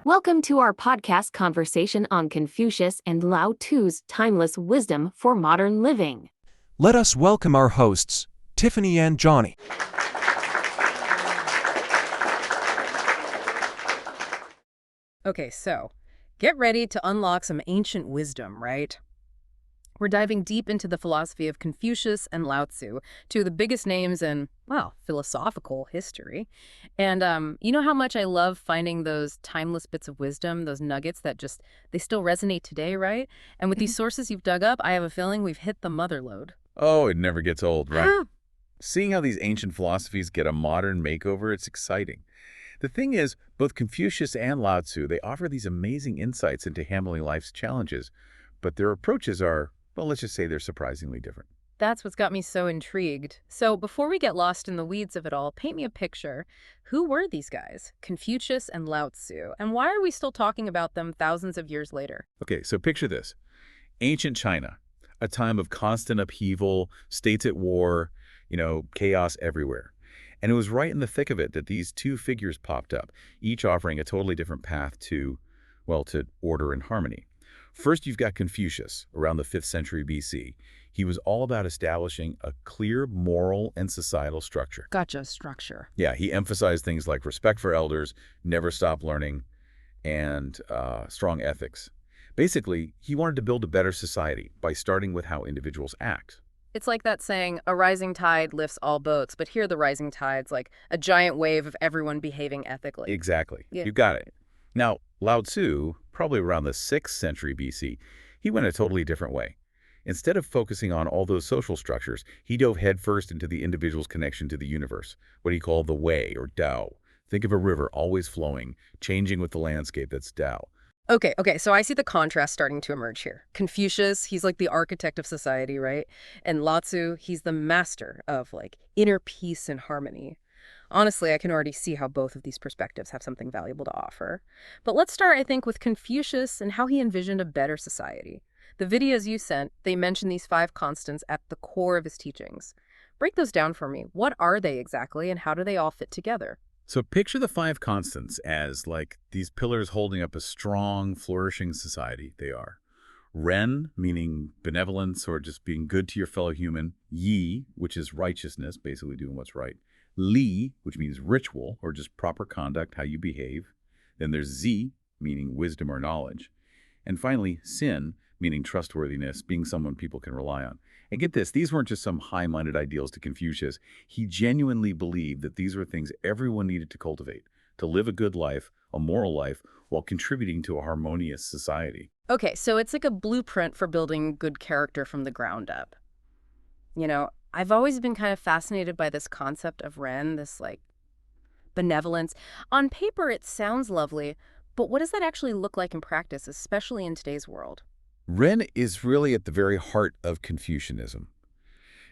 Welcome to our podcast conversation on Confucius and Lao Tzu's timeless wisdom for modern living. Let us welcome our hosts, Tiffany and Johnny. Okay, so get ready to unlock some ancient wisdom, right? We're diving deep into the philosophy of Confucius and Lao Tzu, two of the biggest names in, well, philosophical history. And you know how much I love finding those timeless bits of wisdom, those nuggets that they still resonate today, right? And with these sources you've dug up, I have a feeling we've hit the mother lode. Oh, it never gets old, right? Seeing how these ancient philosophies get a modern makeover, it's exciting. The thing is, both Confucius and Lao Tzu, they offer these amazing insights into handling life's challenges, but their approaches are, well, let's just say they're surprisingly different. That's what's got me so intrigued. So before we get lost in the weeds of it all, paint me a picture. Who were these guys, Confucius and Lao Tzu, and why are we still talking about them thousands of years later? Okay, so picture this. Ancient China, a time of constant upheaval, states at war, chaos everywhere. And it was right in the thick of it that these two figures popped up, each offering a totally different path to order and harmony. First, you've got Confucius, around the 5th century BC. He was all about establishing a clear moral and societal structure. Gotcha, structure. Yeah, he emphasized things like respect for elders, never stop learning, and strong ethics. Basically, he wanted to build a better society by starting with how individuals act. It's like that saying, a rising tide lifts all boats, but here the rising tide's like a giant wave of everyone behaving ethically. Exactly. Yeah. You got it. Now, Lao Tzu, probably around the 6th century BC, he went a totally different way. Instead of focusing on all those social structures, he dove headfirst into the individual's connection to the universe, what he called the way, or Tao. Think of a river always flowing, changing with the landscape. That's Tao. Okay, so I see the contrast starting to emerge here. Confucius, he's like the architect of society, right? And Lao Tzu, he's the master of inner peace and harmony. Honestly, I can already see how both of these perspectives have something valuable to offer. But let's start, I think, with Confucius and how he envisioned a better society. The videos you sent, they mention these 5 constants at the core of his teachings. Break those down for me. What are they exactly, and how do they all fit together? So picture the 5 constants as these pillars holding up a strong, flourishing society. They are Ren, meaning benevolence or just being good to your fellow human. Yi, which is righteousness, basically doing what's right. Li, which means ritual or just proper conduct, how you behave. Then there's Zi, meaning wisdom or knowledge. And finally, Sin, meaning trustworthiness, being someone people can rely on. And get this, these weren't just some high-minded ideals to Confucius. He genuinely believed that these were things everyone needed to cultivate, to live a good life, a moral life, while contributing to a harmonious society. Okay, so it's like a blueprint for building good character from the ground up. I've always been kind of fascinated by this concept of Ren, this benevolence. On paper, it sounds lovely, but what does that actually look like in practice, especially in today's world? Ren is really at the very heart of Confucianism.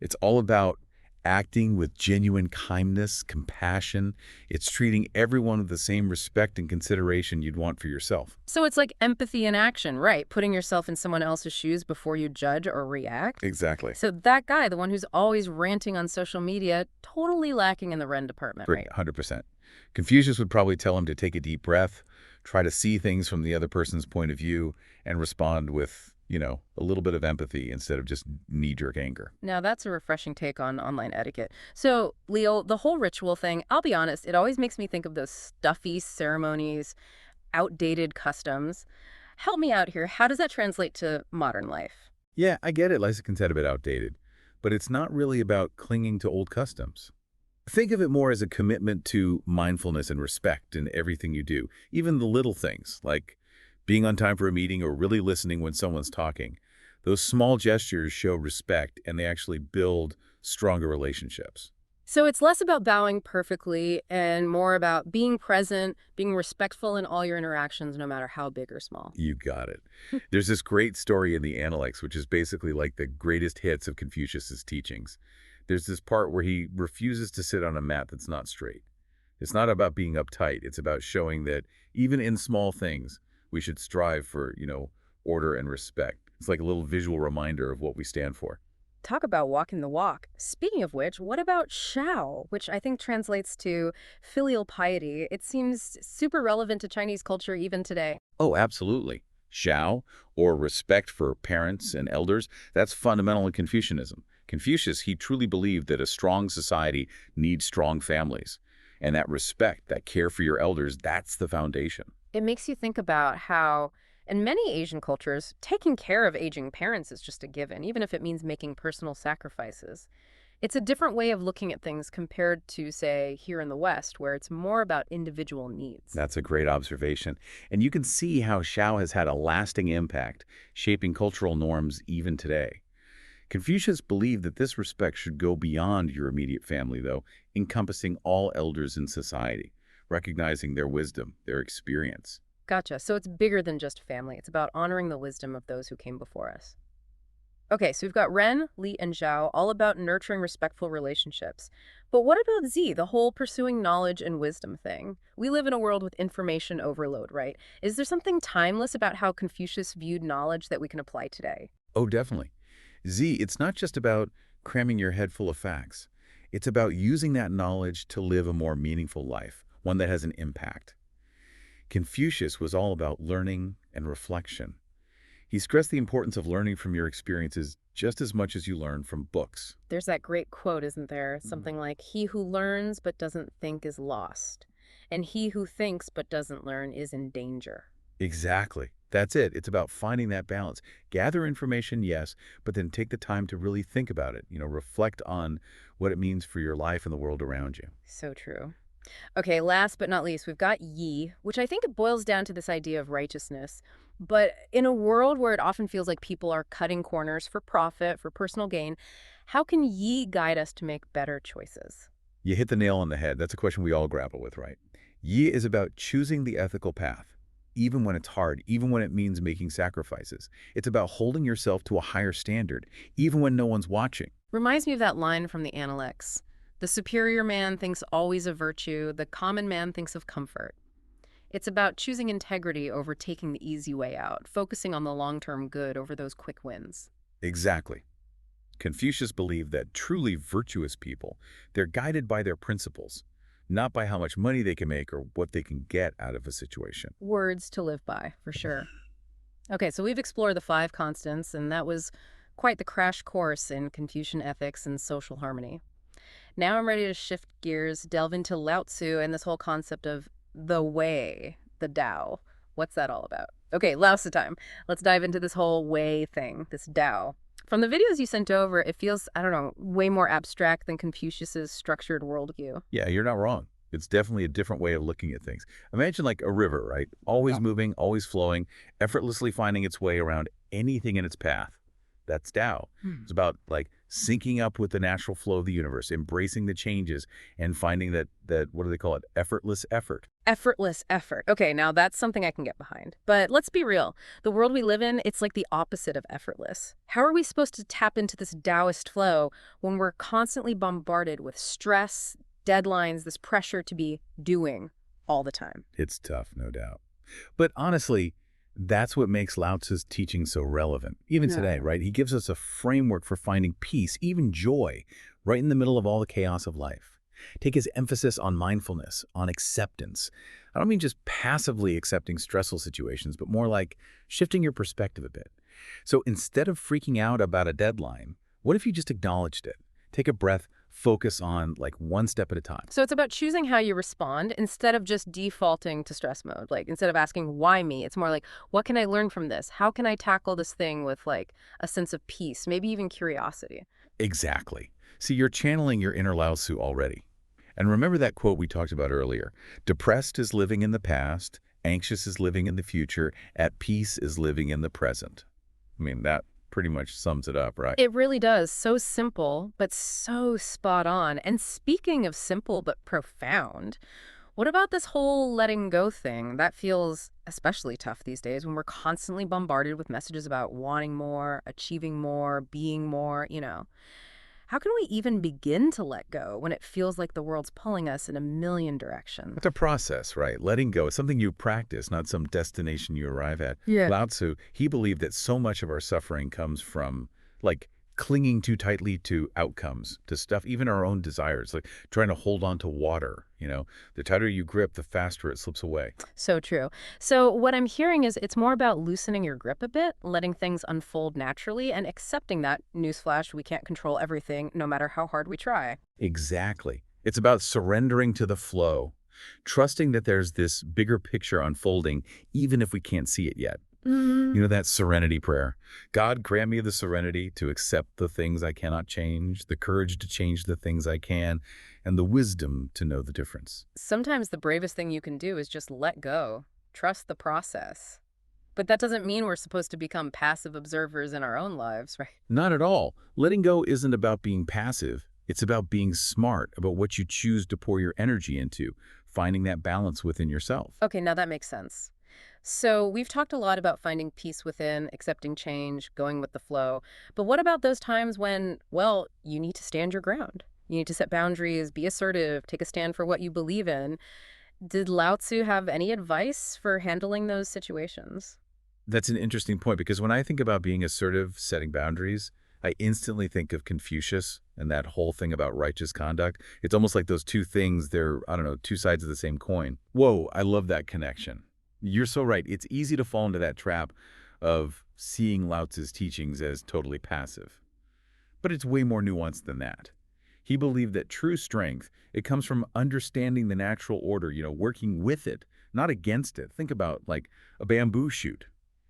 It's all about acting with genuine kindness, compassion. It's treating everyone with the same respect and consideration you'd want for yourself. So it's like empathy in action, right? Putting yourself in someone else's shoes before you judge or react. Exactly. So that guy, the one who's always ranting on social media, totally lacking in the Ren department, right? 100%. Confucius would probably tell him to take a deep breath, try to see things from the other person's point of view, and respond with a little bit of empathy instead of just knee-jerk anger. Now, that's a refreshing take on online etiquette. So, Leo, the whole ritual thing, I'll be honest, it always makes me think of those stuffy ceremonies, outdated customs. Help me out here. How does that translate to modern life? Yeah, I get it. Life can sound a bit outdated, but it's not really about clinging to old customs. Think of it more as a commitment to mindfulness and respect in everything you do, even the little things like being on time for a meeting or really listening when someone's talking. Those small gestures show respect, and they actually build stronger relationships. So it's less about bowing perfectly and more about being present, being respectful in all your interactions, no matter how big or small. You got it. There's this great story in the Analects, which is basically like the greatest hits of Confucius's teachings. There's this part where he refuses to sit on a mat that's not straight. It's not about being uptight. It's about showing that even in small things, we should strive for, order and respect. It's like a little visual reminder of what we stand for. Talk about walking the walk. Speaking of which, what about Shao, which I think translates to filial piety? It seems super relevant to Chinese culture even today. Oh, absolutely. Shao, or respect for parents and elders, that's fundamental in Confucianism. Confucius, he truly believed that a strong society needs strong families. And that respect, that care for your elders, that's the foundation. It makes you think about how, in many Asian cultures, taking care of aging parents is just a given, even if it means making personal sacrifices. It's a different way of looking at things compared to, say, here in the West, where it's more about individual needs. That's a great observation. And you can see how Shao has had a lasting impact, shaping cultural norms even today. Confucius believed that this respect should go beyond your immediate family, though, encompassing all elders in society, recognizing their wisdom, their experience. Gotcha. So it's bigger than just family. It's about honoring the wisdom of those who came before us. Okay, so we've got Ren, Li, and Zhao, all about nurturing respectful relationships. But what about Z, the whole pursuing knowledge and wisdom thing? We live in a world with information overload, right? Is there something timeless about how Confucius viewed knowledge that we can apply today? Oh, definitely. Z, it's not just about cramming your head full of facts. It's about using that knowledge to live a more meaningful life, one that has an impact. Confucius was all about learning and reflection. He stressed the importance of learning from your experiences just as much as you learn from books. There's that great quote, isn't there? Something like, "He who learns but doesn't think is lost, and he who thinks but doesn't learn is in danger." Exactly. That's it. It's about finding that balance. Gather information, yes, but then take the time to really think about it. Reflect on what it means for your life and the world around you. So true. Okay, last but not least, we've got Yi, which I think it boils down to this idea of righteousness. But in a world where it often feels like people are cutting corners for profit, for personal gain, how can Yi guide us to make better choices? You hit the nail on the head. That's a question we all grapple with, right? Yi is about choosing the ethical path, even when it's hard, even when it means making sacrifices. It's about holding yourself to a higher standard, even when no one's watching. Reminds me of that line from the Analects. The superior man thinks always of virtue, the common man thinks of comfort. It's about choosing integrity over taking the easy way out, focusing on the long-term good over those quick wins. Exactly. Confucius believed that truly virtuous people, they're guided by their principles, not by how much money they can make or what they can get out of a situation. Words to live by, for sure. Okay, so we've explored the 5 constants, and that was quite the crash course in Confucian ethics and social harmony. Now I'm ready to shift gears, delve into Lao Tzu and this whole concept of the way, the Tao. What's that all about? Okay, Lao Tzu time. Let's dive into this whole way thing, this Tao. From the videos you sent over, it feels, I don't know, way more abstract than Confucius's structured worldview. Yeah, you're not wrong. It's definitely a different way of looking at things. Imagine like a river, right? Always moving, always flowing, effortlessly finding its way around anything in its path. That's Tao. It's about like syncing up with the natural flow of the universe, embracing the changes, and finding that what do they call it? Effortless effort. Effortless effort. Okay, now that's something I can get behind. But let's be real. The world we live in, it's like the opposite of effortless. How are we supposed to tap into this Taoist flow when we're constantly bombarded with stress, deadlines, this pressure to be doing all the time? It's tough, no doubt. But honestly, that's what makes Lao Tzu's teaching so relevant, even today, right? He gives us a framework for finding peace, even joy, right in the middle of all the chaos of life. Take his emphasis on mindfulness, on acceptance. I don't mean just passively accepting stressful situations, but more like shifting your perspective a bit. So instead of freaking out about a deadline, what if you just acknowledged it? Take a breath, focus on like one step at a time. So it's about choosing how you respond instead of just defaulting to stress mode. Like instead of asking, why me? It's more like, what can I learn from this? How can I tackle this thing with like a sense of peace, maybe even curiosity? Exactly. See, you're channeling your inner Lao Tzu already. And remember that quote we talked about earlier. Depressed is living in the past, anxious is living in the future, at peace is living in the present. I mean, that pretty much sums it up, right? It really does. So simple, but so spot on. And speaking of simple but profound, what about this whole letting go thing? That feels especially tough these days when we're constantly bombarded with messages about wanting more, achieving more, being more. How can we even begin to let go when it feels like the world's pulling us in a million directions? It's a process, right? Letting go is something you practice, not some destination you arrive at. Yeah. Lao Tzu, he believed that so much of our suffering comes from, like, clinging too tightly to outcomes, to stuff, even our own desires, like trying to hold on to water, The tighter you grip, the faster it slips away. So true. So what I'm hearing is it's more about loosening your grip a bit, letting things unfold naturally, and accepting that, newsflash, we can't control everything, no matter how hard we try. Exactly. It's about surrendering to the flow, trusting that there's this bigger picture unfolding, even if we can't see it yet. That serenity prayer. God, grant me the serenity to accept the things I cannot change, the courage to change the things I can, and the wisdom to know the difference. Sometimes the bravest thing you can do is just let go, trust the process. But that doesn't mean we're supposed to become passive observers in our own lives, right? Not at all. Letting go isn't about being passive. It's about being smart about what you choose to pour your energy into, finding that balance within yourself. Okay, now that makes sense. So we've talked a lot about finding peace within, accepting change, going with the flow. But what about those times when, well, you need to stand your ground? You need to set boundaries, be assertive, take a stand for what you believe in. Did Lao Tzu have any advice for handling those situations? That's an interesting point because when I think about being assertive, setting boundaries, I instantly think of Confucius and that whole thing about righteous conduct. It's almost like those two things, they're, I don't know, two sides of the same coin. Whoa, I love that connection. You're so right. It's easy to fall into that trap of seeing Lao Tzu's teachings as totally passive. But it's way more nuanced than that. He believed that true strength, it comes from understanding the natural order, working with it, not against it. Think about like a bamboo shoot.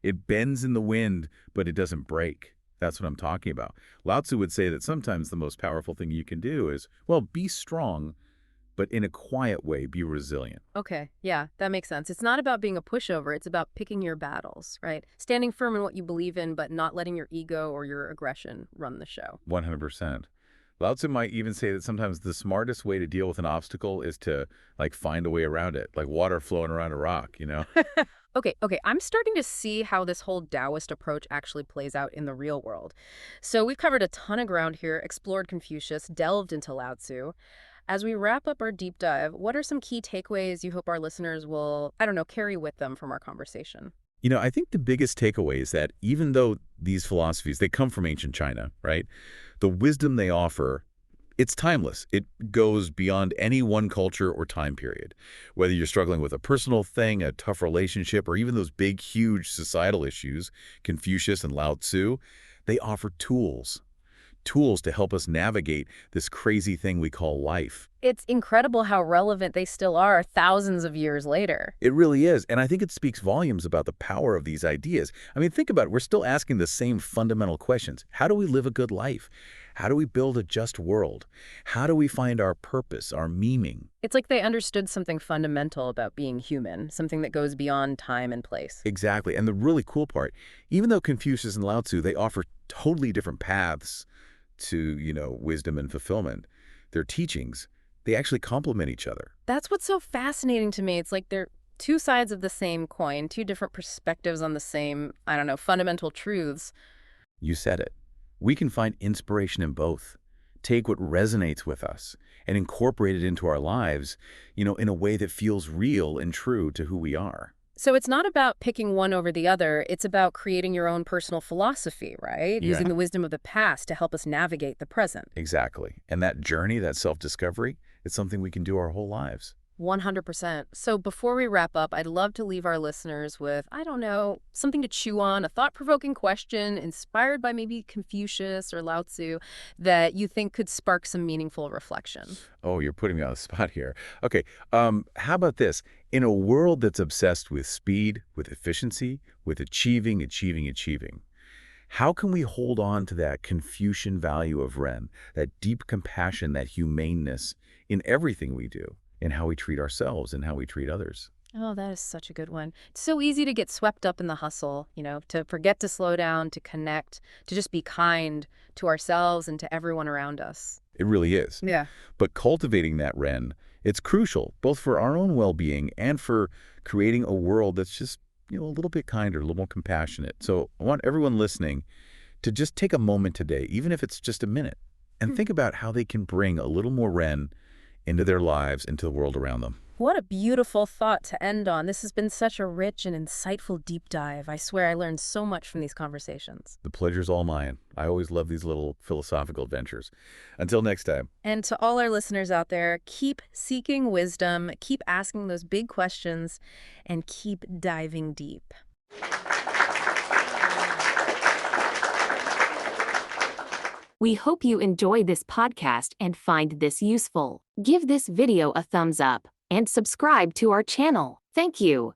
It bends in the wind, but it doesn't break. That's what I'm talking about. Lao Tzu would say that sometimes the most powerful thing you can do is, well, be strong, but in a quiet way, be resilient. Okay, yeah, that makes sense. It's not about being a pushover. It's about picking your battles, right? Standing firm in what you believe in, but not letting your ego or your aggression run the show. 100%. Lao Tzu might even say that sometimes the smartest way to deal with an obstacle is to, find a way around it, like water flowing around a rock. Okay, I'm starting to see how this whole Taoist approach actually plays out in the real world. So we've covered a ton of ground here, explored Confucius, delved into Lao Tzu. As we wrap up our deep dive, what are some key takeaways you hope our listeners will, I don't know, carry with them from our conversation? I think the biggest takeaway is that even though these philosophies, they come from ancient China, right? The wisdom they offer, it's timeless. It goes beyond any one culture or time period. Whether you're struggling with a personal thing, a tough relationship, or even those big, huge societal issues, Confucius and Lao Tzu, they offer tools to help us navigate this crazy thing we call life. It's incredible how relevant they still are thousands of years later. It really is, and I think it speaks volumes about the power of these ideas. I mean, think about it. We're still asking the same fundamental questions. How do we live a good life? How do we build a just world? How do we find our purpose, our meaning? It's like they understood something fundamental about being human, something that goes beyond time and place. Exactly, and the really cool part, even though Confucius and Lao Tzu, they offer totally different paths to, wisdom and fulfillment, their teachings, they actually complement each other. That's what's so fascinating to me. It's like they're two sides of the same coin, two different perspectives on the same, I don't know, fundamental truths. You said it. We can find inspiration in both. Take what resonates with us and incorporate it into our lives, in a way that feels real and true to who we are. So it's not about picking one over the other. It's about creating your own personal philosophy, right? Yeah. Using the wisdom of the past to help us navigate the present. Exactly. And that journey, that self-discovery, is something we can do our whole lives. 100%. So before we wrap up, I'd love to leave our listeners with, I don't know, something to chew on, a thought-provoking question inspired by maybe Confucius or Lao Tzu that you think could spark some meaningful reflection. Oh, you're putting me on the spot here. Okay, how about this? In a world that's obsessed with speed, with efficiency, with achieving, how can we hold on to that Confucian value of Ren, that deep compassion, that humaneness in everything we do? In how we treat ourselves and how we treat others. Oh, that is such a good one. It's so easy to get swept up in the hustle, to forget to slow down, to connect, to just be kind to ourselves and to everyone around us. It really is. Yeah. But cultivating that Ren, it's crucial, both for our own well-being and for creating a world that's just, a little bit kinder, a little more compassionate. So I want everyone listening to just take a moment today, even if it's just a minute, and think about how they can bring a little more Ren into their lives, into the world around them. What a beautiful thought to end on. This has been such a rich and insightful deep dive. I swear I learned so much from these conversations. The pleasure's all mine. I always love these little philosophical adventures. Until next time. And to all our listeners out there, keep seeking wisdom, keep asking those big questions, and keep diving deep. We hope you enjoy this podcast and find this useful. Give this video a thumbs up and subscribe to our channel. Thank you.